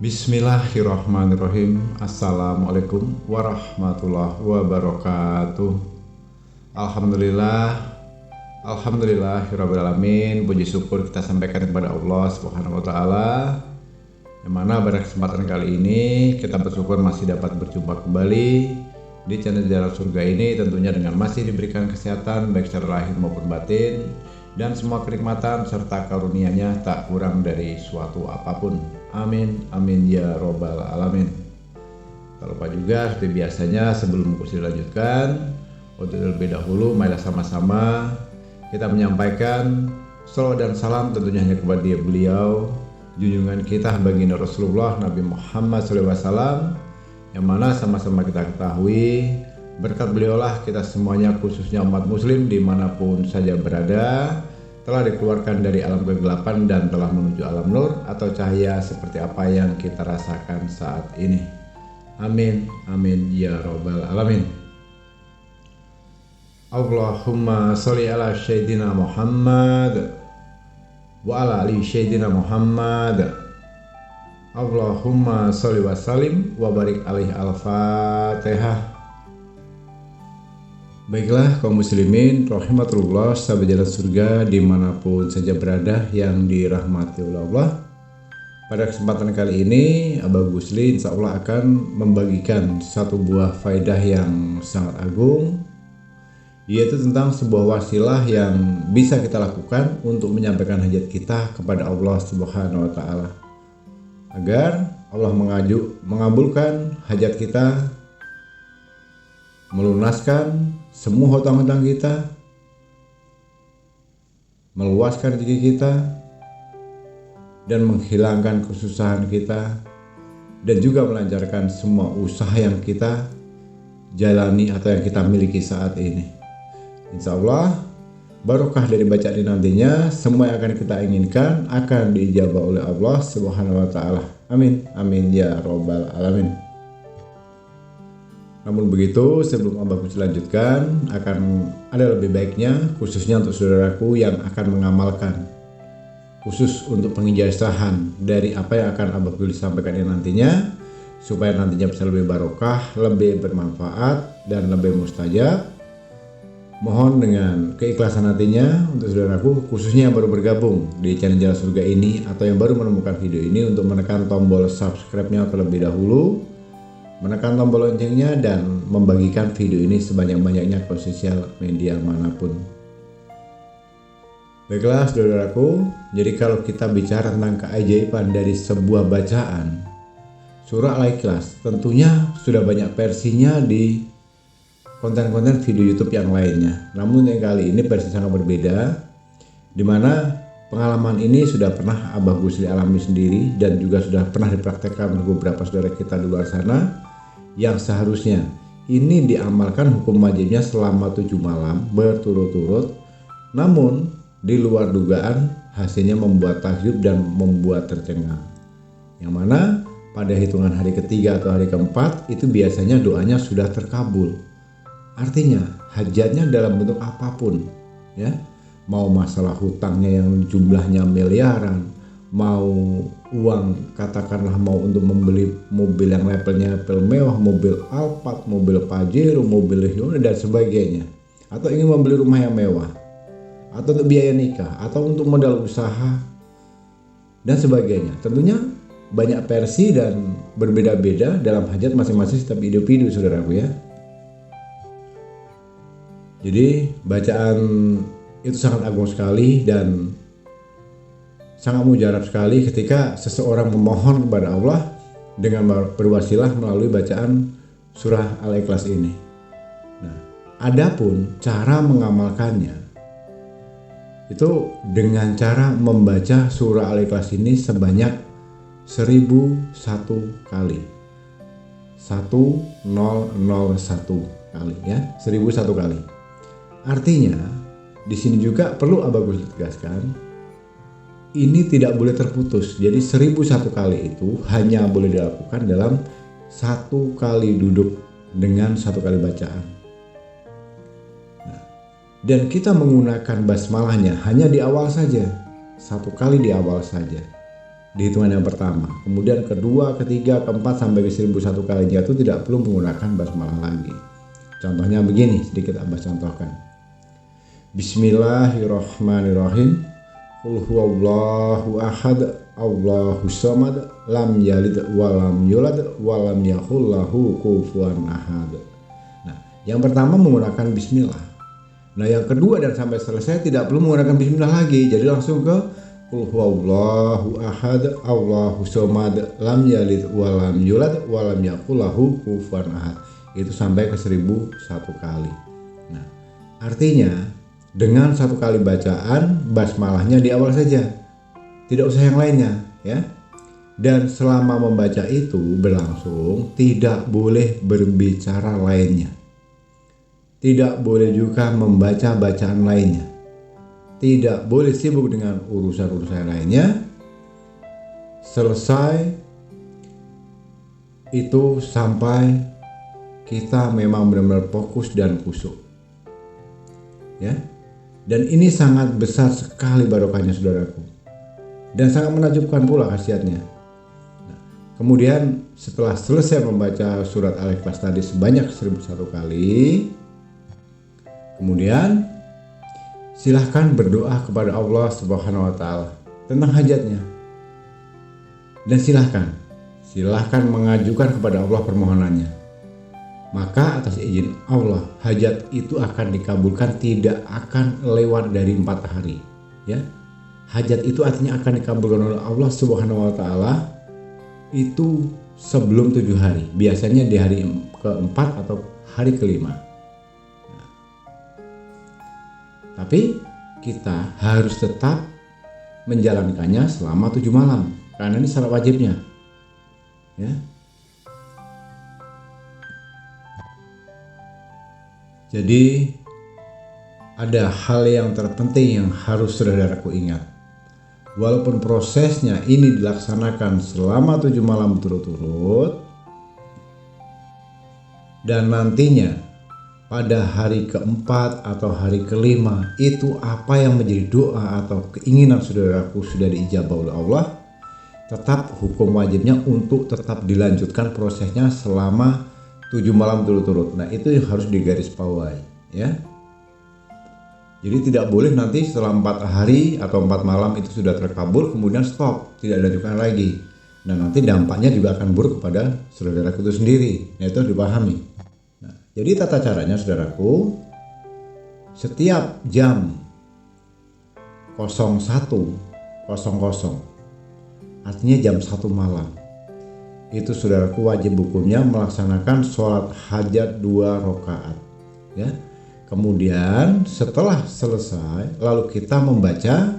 Bismillahirrahmanirrahim. Assalamualaikum warahmatullahi wabarakatuh. Alhamdulillahirrabbilalamin. Puji syukur kita sampaikan kepada Allah Subhanahu wa ta'ala, yang mana pada kesempatan kali ini kita bersyukur masih dapat berjumpa kembali di channel Jalan Surga ini, tentunya dengan masih diberikan kesehatan baik secara lahir maupun batin, dan semua kenikmatan serta karunia-Nya tak kurang dari suatu apapun. Amin, amin ya robbal alamin. Tak lupa juga seperti biasanya, sebelum kursi dilanjutkan, untuk terlebih dahulu marilah sama-sama kita menyampaikan salawat dan salam tentunya hanya kepada beliau, junjungan kita baginda Rasulullah Nabi Muhammad SAW, yang mana sama-sama kita ketahui berkat beliaulah kita semuanya, khususnya umat muslim dimanapun saja berada, telah dikeluarkan dari alam kegelapan dan telah menuju alam nur atau cahaya seperti apa yang kita rasakan saat ini. Amin, amin ya robbal alamin. Allahumma sholli ala sayyidina Muhammad wa ala ali sayyidina Muhammad. Allahumma sholli wa sallim wa barik alaihi. Al-Fatihah. Baiklah kaum muslimin rahimatullah, sahabat jalan surga dimanapun saja berada yang dirahmati oleh Allah. Pada kesempatan kali ini Abah Gusli insya Allah akan membagikan satu buah faedah yang sangat agung, yaitu tentang sebuah wasilah yang bisa kita lakukan untuk menyampaikan hajat kita kepada Allah Subhanahu wa ta'ala, agar Allah mengabulkan hajat kita, melunaskan semua hutang-hutang kita, meluaskan rezeki kita, dan menghilangkan kesusahan kita, dan juga melancarkan semua usaha yang kita jalani atau yang kita miliki saat ini. Insya Allah barokah dari bacaan ini nantinya semua yang akan kita inginkan akan diijabah oleh Allah Subhanahu wa ta'ala. Amin, amin ya robbal alamin. Namun begitu, sebelum Abah Gusli lanjutkan, akan ada lebih baiknya khususnya untuk saudaraku yang akan mengamalkan, khusus untuk pengijazahan dari apa yang akan Abah Gusli sampaikan ini nantinya, supaya nantinya bisa lebih barokah, lebih bermanfaat, dan lebih mustajab. Mohon dengan keikhlasan hatinya untuk saudaraku, khususnya yang baru bergabung di channel Jalan Surga ini atau yang baru menemukan video ini, untuk menekan tombol subscribe-nya terlebih dahulu, menekan tombol loncengnya, dan membagikan video ini sebanyak-banyaknya ke sosial media manapun. Baiklah saudaraku, jadi kalau kita bicara tentang keajaiban dari sebuah bacaan surah Al-Ikhlas, tentunya sudah banyak versinya di konten-konten video YouTube yang lainnya. Namun yang kali ini versi sangat berbeda, dimana pengalaman ini sudah pernah Abah Gusli alami sendiri dan juga sudah pernah dipraktekkan oleh beberapa saudara kita di luar sana, yang seharusnya ini diamalkan hukum wajibnya selama 7 malam berturut-turut, namun di luar dugaan hasilnya membuat takjub dan membuat tercengang, yang mana pada hitungan hari ketiga atau hari keempat itu biasanya doanya sudah terkabul. Artinya hajatnya dalam bentuk apapun, ya, mau masalah hutangnya yang jumlahnya miliaran, mau uang katakanlah mau untuk membeli mobil yang levelnya level mewah, mobil Alphard, mobil Pajero, mobil Hyundai dan sebagainya, atau ingin membeli rumah yang mewah, atau untuk biaya nikah, atau untuk modal usaha dan sebagainya. Tentunya banyak versi dan berbeda-beda dalam hajat masing-masing setiap individu saudaraku ya. Jadi bacaan itu sangat agung sekali dan sangat mujarab sekali ketika seseorang memohon kepada Allah dengan berwasilah melalui bacaan surah Al-Ikhlas ini. Nah, adapun cara mengamalkannya itu dengan cara membaca surah Al-Ikhlas ini sebanyak 1001 kali. 1001 kali ya, 1001 kali. Artinya di sini juga perlu Abah Gusli tegaskan, ini tidak boleh terputus. Jadi 1001 kali itu hanya boleh dilakukan dalam 1 kali duduk dengan 1 kali bacaan. Nah, dan kita menggunakan basmalahnya hanya di awal saja, 1 kali di awal saja, di hitungan yang pertama. Kemudian kedua, ketiga, keempat sampai ke 1001 kalinya itu tidak perlu menggunakan basmalah lagi. Contohnya begini, sedikit Abah contohkan. Bismillahirrahmanirrahim. Qul huwallahu ahad, Allahus samad, lam yalid walam yulad walam yakul lahu kufuwan ahad. Nah, yang pertama menggunakan bismillah. Nah, yang kedua dan sampai selesai tidak perlu menggunakan bismillah lagi. Jadi langsung ke Qul huwallahu ahad, Allahus samad, lam yalid walam yulad walam yakul lahu kufuwan ahad. Itu sampai ke 1001 kali. Nah, artinya dengan 1 kali bacaan basmalahnya di awal saja, tidak usah yang lainnya ya. Dan selama membaca itu berlangsung, tidak boleh berbicara lainnya, tidak boleh juga membaca bacaan lainnya, tidak boleh sibuk dengan urusan-urusan lainnya. Selesai itu sampai kita memang benar-benar fokus dan khusyuk ya. Dan ini sangat besar sekali barokahnya saudaraku, dan sangat menakjubkan pula khasiatnya. Nah, kemudian setelah selesai membaca surat Al-Ikhlas tadi sebanyak 1001 kali, kemudian silahkan berdoa kepada Allah Subhanahu wa Ta'ala tentang hajatnya, dan silahkan mengajukan kepada Allah permohonannya. Maka atas izin Allah, hajat itu akan dikabulkan, tidak akan lewat dari 4 hari ya. Hajat itu artinya akan dikabulkan oleh Allah Subhanahu wa Ta'ala itu sebelum 7 hari, biasanya di hari keempat atau hari kelima. Nah, tapi kita harus tetap menjalankannya selama 7 malam karena ini syarat wajibnya ya. Jadi ada hal yang terpenting yang harus saudaraku ingat. Walaupun prosesnya ini dilaksanakan selama 7 malam berturut-turut, dan nantinya pada hari keempat atau hari kelima itu apa yang menjadi doa atau keinginan saudaraku sudah diijabah oleh Allah, tetap hukum wajibnya untuk tetap dilanjutkan prosesnya selama 7 malam berturut-turut. Nah, itu yang harus digarisbawahi ya. Jadi tidak boleh nanti setelah 4 hari atau 4 malam itu sudah terkabul kemudian stop, tidak dilanjutkan lagi. Nah, nanti dampaknya juga akan buruk kepada saudaraku itu sendiri. Nah, itu harus dipahami. Nah, jadi tata caranya saudaraku, setiap jam 01.00 artinya jam 1 malam itu saudaraku wajib hukumnya melaksanakan sholat hajat 2 rakaat ya. Kemudian setelah selesai lalu kita membaca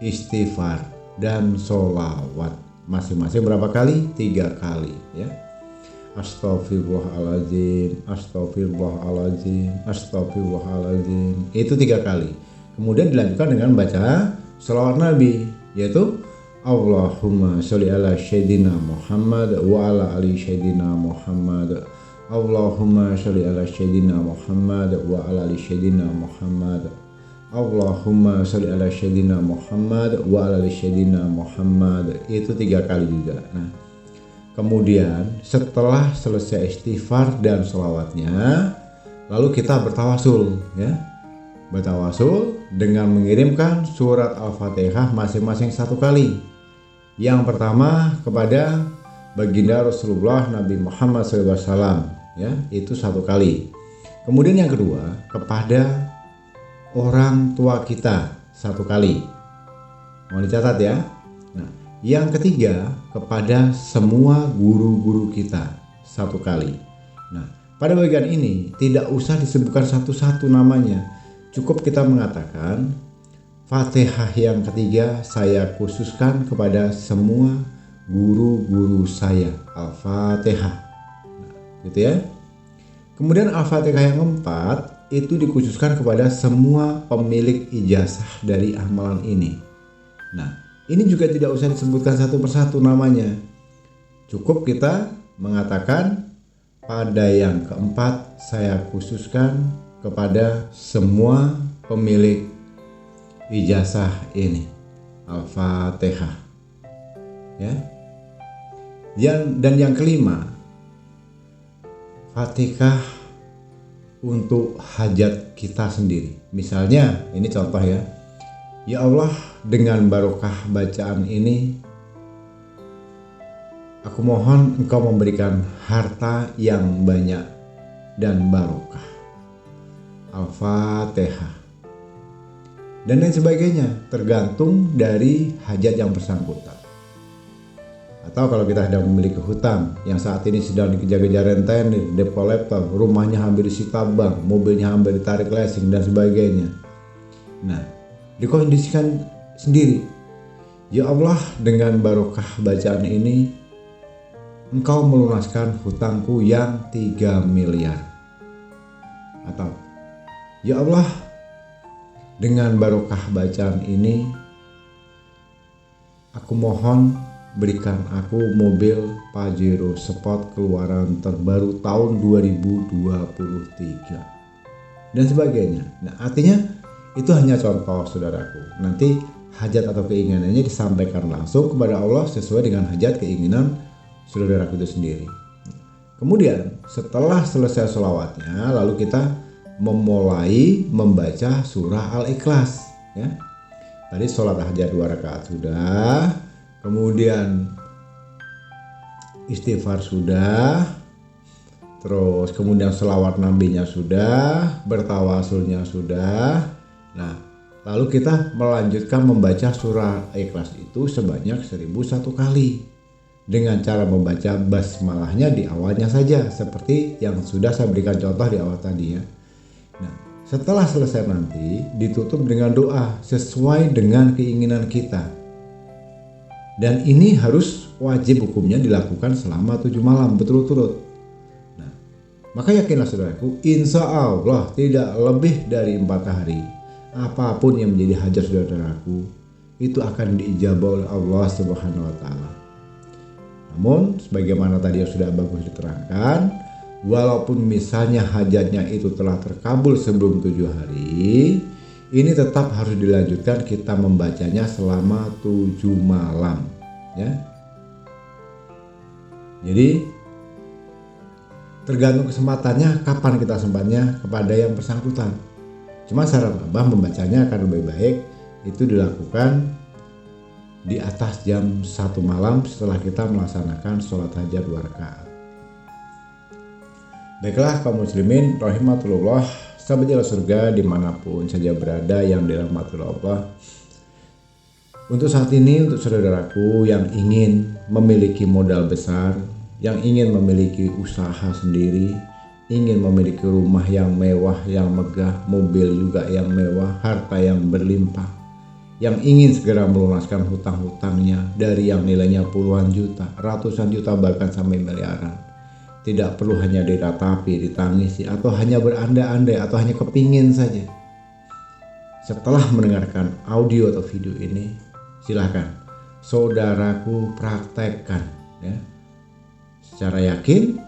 istighfar dan sholawat masing-masing berapa kali? 3 kali ya. Astaghfirullahaladzim, astaghfirullahaladzim, astaghfirullahaladzim, itu 3 kali. Kemudian dilanjutkan dengan baca sholawat Nabi, yaitu Allahumma sholli ala Sayyidina Muhammad wa ala ali Sayyidina Muhammad. Allahumma sholli ala Sayyidina Muhammad wa ala ali Sayyidina Muhammad. Allahumma sholli ala Sayyidina Muhammad wa ala ali Sayyidina Muhammad. Itu 3 kali juga. Nah, kemudian setelah selesai istighfar dan sholawatnya, lalu kita bertawasul ya. Bertawasul dengan mengirimkan surat Al-Fatihah masing-masing 1 kali. Yang pertama kepada baginda Rasulullah Nabi Muhammad SAW ya, itu 1 kali. Kemudian yang kedua kepada orang tua kita 1 kali. Mau dicatat ya. Nah, yang ketiga kepada semua guru-guru kita 1 kali. Nah, pada bagian ini tidak usah disebutkan satu-satu namanya. Cukup kita mengatakan Fatihah yang ketiga saya khususkan kepada semua guru-guru saya. Al-Fatihah. Nah, gitu ya. Kemudian Al-Fatihah yang keempat itu dikhususkan kepada semua pemilik ijazah dari amalan ini. Nah, Ini juga tidak usah disebutkan satu persatu namanya. Cukup kita mengatakan pada yang keempat saya khususkan kepada semua pemilik ijazah ini. Al-Fatihah. Ya. Dan yang kelima, Fatihah untuk hajat kita sendiri. Misalnya, ini contoh ya. Ya Allah, dengan barokah bacaan ini, aku mohon Engkau memberikan harta yang banyak dan barokah. Al-Fatihah. Dan lain sebagainya, tergantung dari hajat yang bersangkutan. Atau kalau kita sedang memiliki hutang yang saat ini sedang dikejar-kejar rentenir, debt collector, rumahnya hampir disita bank, mobilnya hampir ditarik leasing dan sebagainya. Nah, dikondisikan sendiri. Ya Allah, dengan barokah bacaan ini Engkau melunaskan hutangku yang 3 miliar. Atau ya Allah, dengan barokah bacaan ini aku mohon berikan aku mobil Pajero Sport keluaran terbaru tahun 2023 dan sebagainya. Nah, artinya itu hanya contoh, saudaraku. Nanti hajat atau keinginannya disampaikan langsung kepada Allah sesuai dengan hajat keinginan saudaraku itu sendiri. Kemudian setelah selesai sholawatnya, lalu kita memulai membaca surah Al-Ikhlas. Ya, tadi sholat hajat 2 rakaat sudah. Kemudian istighfar sudah, terus kemudian selawat nabinya sudah, bertawasulnya sudah. Nah, lalu kita melanjutkan membaca surah Ikhlas itu sebanyak 1001 kali dengan cara membaca basmalahnya di awalnya saja, seperti yang sudah saya berikan contoh di awal tadi ya. Nah, setelah selesai nanti ditutup dengan doa sesuai dengan keinginan kita. Dan ini harus wajib hukumnya dilakukan selama 7 malam berturut-turut. Nah, maka yakinlah saudaraku, insya Allah tidak lebih dari 4 hari, apapun yang menjadi hajat saudaraku itu akan diijabah oleh Allah Subhanahu wa Ta'ala. Namun, sebagaimana tadi yang sudah bagus diterangkan, walaupun misalnya hajatnya itu telah terkabul sebelum 7 hari, ini tetap harus dilanjutkan kita membacanya selama 7 malam ya. Jadi tergantung kesempatannya, kapan kita sempatnya kepada yang bersangkutan. Cuma saran Abah membacanya akan lebih baik itu dilakukan di atas jam 1 malam setelah kita melaksanakan sholat hajat 2 rakaat. Baiklah kaum muslimin rahimatullah, sahabat jalan surga dimanapun saja berada yang dirahmati Allah. Untuk saat ini, untuk saudaraku yang ingin memiliki modal besar, yang ingin memiliki usaha sendiri, ingin memiliki rumah yang mewah, yang megah, mobil juga yang mewah, harta yang berlimpah, yang ingin segera melunaskan hutang-hutangnya dari yang nilainya puluhan juta, ratusan juta, bahkan sampai miliaran. Tidak perlu hanya diratapi, ditangisi, atau hanya berandai-andai, atau hanya kepingin saja. Setelah mendengarkan audio atau video ini, silahkan saudaraku praktekkan ya, secara yakin,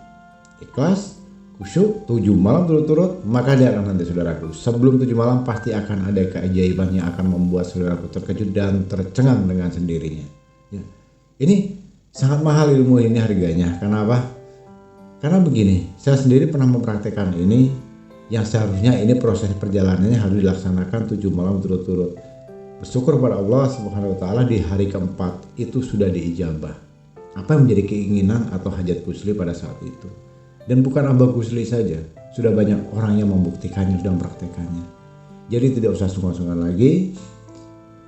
ikhlas, khusyuk 7 malam turut-turut, maka dia akan nanti saudaraku sebelum 7 malam pasti akan ada keajaiban yang akan membuat saudaraku terkejut dan tercengang dengan sendirinya ya. Ini sangat mahal ilmu ini harganya. Kenapa? Karena begini, saya sendiri pernah mempraktekkan ini, yang seharusnya ini proses perjalanannya harus dilaksanakan 7 malam turut-turut. Bersyukur kepada Allah Subhanahu wa Ta'ala di hari keempat itu sudah diijabah apa yang menjadi keinginan atau hajat Gusli pada saat itu. Dan bukan Abah Gusli saja, sudah banyak orang yang membuktikannya, sudah mempraktekannya. Jadi tidak usah sungkan-sungkan lagi.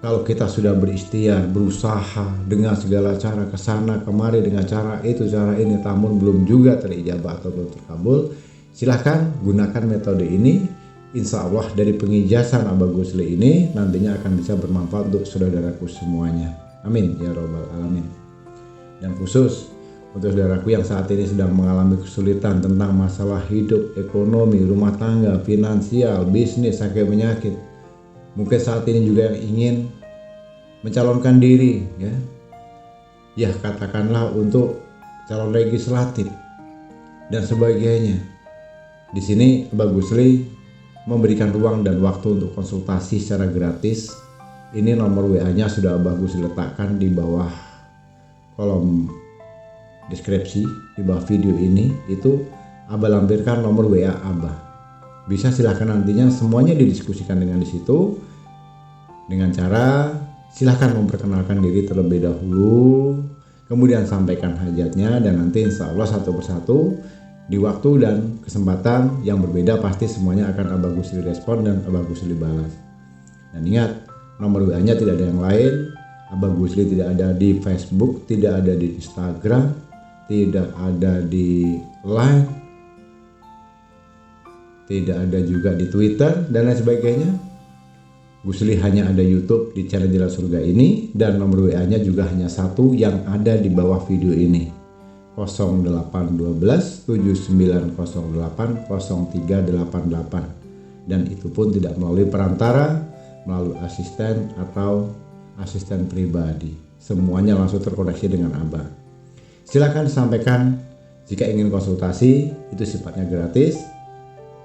Kalau kita sudah berikhtiar, berusaha dengan segala cara, kesana kemari dengan cara itu, cara ini, namun belum juga terijabah atau belum terkabul, silahkan gunakan metode ini. Insya Allah dari pengijazan Abah Gusli ini nantinya akan bisa bermanfaat untuk saudaraku semuanya. Amin ya robbal alamin. Dan khusus untuk saudaraku yang saat ini sedang mengalami kesulitan tentang masalah hidup, ekonomi, rumah tangga, finansial, bisnis, sakit penyakit. Mungkin saat ini juga yang ingin mencalonkan diri ya katakanlah untuk calon legislatif dan sebagainya. Di sini Abah Gusli memberikan ruang dan waktu untuk konsultasi secara gratis. Ini nomor WA-nya sudah Abah Gusli letakkan di bawah kolom deskripsi, di bawah video ini. Itu Abah lampirkan nomor WA Abah. Bisa silahkan nantinya semuanya didiskusikan dengan di situ, dengan cara silahkan memperkenalkan diri terlebih dahulu, kemudian sampaikan hajatnya, dan nanti insya Allah satu persatu di waktu dan kesempatan yang berbeda pasti semuanya akan Abah Gusli respon dan Abah Gusli balas. Dan ingat, nomor WA-nya tidak ada yang lain. Abah Gusli tidak ada di Facebook, tidak ada di Instagram, tidak ada di Line, tidak ada juga di Twitter dan lain sebagainya. Gusli hanya ada YouTube di channel Jalan Surga ini, dan nomor WA-nya juga hanya satu yang ada di bawah video ini, 0812 7908 0388, dan itu pun tidak melalui perantara, melalui asisten atau asisten pribadi. Semuanya langsung terkoneksi dengan Abah. Silakan sampaikan jika ingin konsultasi, itu sifatnya gratis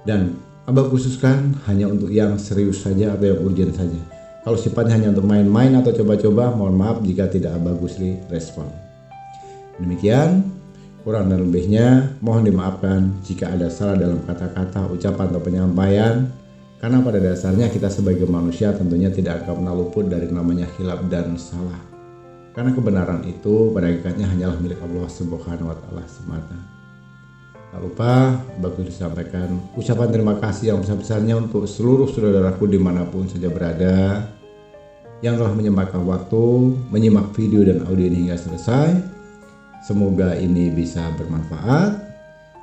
dan Abah khususkan hanya untuk yang serius saja atau yang urgent saja. Kalau sifatnya hanya untuk main-main atau coba-coba, mohon maaf jika tidak Abah Gusli respon. Demikian, kurang dan lebihnya mohon dimaafkan jika ada salah dalam kata-kata, ucapan atau penyampaian. Karena pada dasarnya kita sebagai manusia tentunya tidak akan pernah luput dari namanya khilaf dan salah. Karena kebenaran itu pada hakikatnya hanyalah milik Allah Subhanahu wa Ta'ala semata. Tak lupa bagus disampaikan ucapan terima kasih yang besar-besarnya untuk seluruh saudaraku dimanapun saja berada yang telah menyempatkan waktu menyimak video dan audio ini hingga selesai. Semoga ini bisa bermanfaat.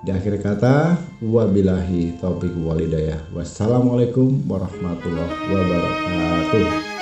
Di akhir kata, wabillahi taufiq wal hidayah. Wassalamualaikum warahmatullahi wabarakatuh.